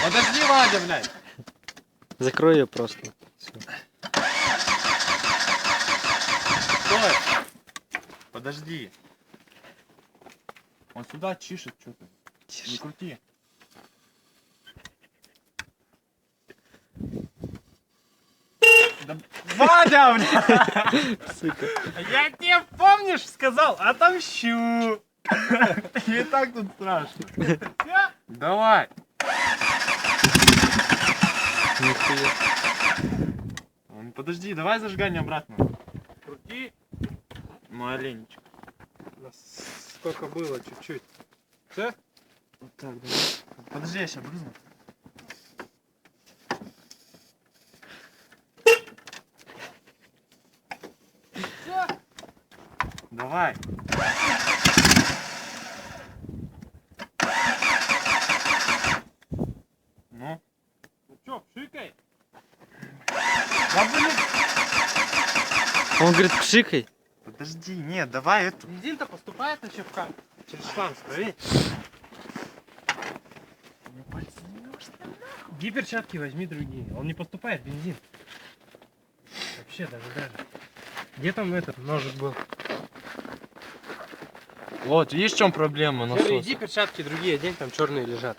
Подожди, Вадя, блядь. Закрой ее просто. Всё. Стой. Подожди. Он сюда чишет что-то. Не крути. Да... Вадя, блядь! Сука. Я тебе, помнишь, сказал, отомщу. Не так тут страшно. Давай. Нихуя. Подожди, давай зажигание обратно. Крути. Мой оленечек. Сколько было, чуть-чуть. Все? Так, давай. Подожди, я сейчас брызну. Давай. Ну? Ну чё, пшикай? Да блин! Он говорит, пшикай. Подожди, нет, давай эту. Бензин-то поступает на щепка? Через шланг, смотри. Гиперчатки возьми другие. Он не поступает, бензин. Вообще даже. Где там этот ножик был? Вот, видишь, в чем проблема насоса? Иди перчатки другие одень, там черные лежат.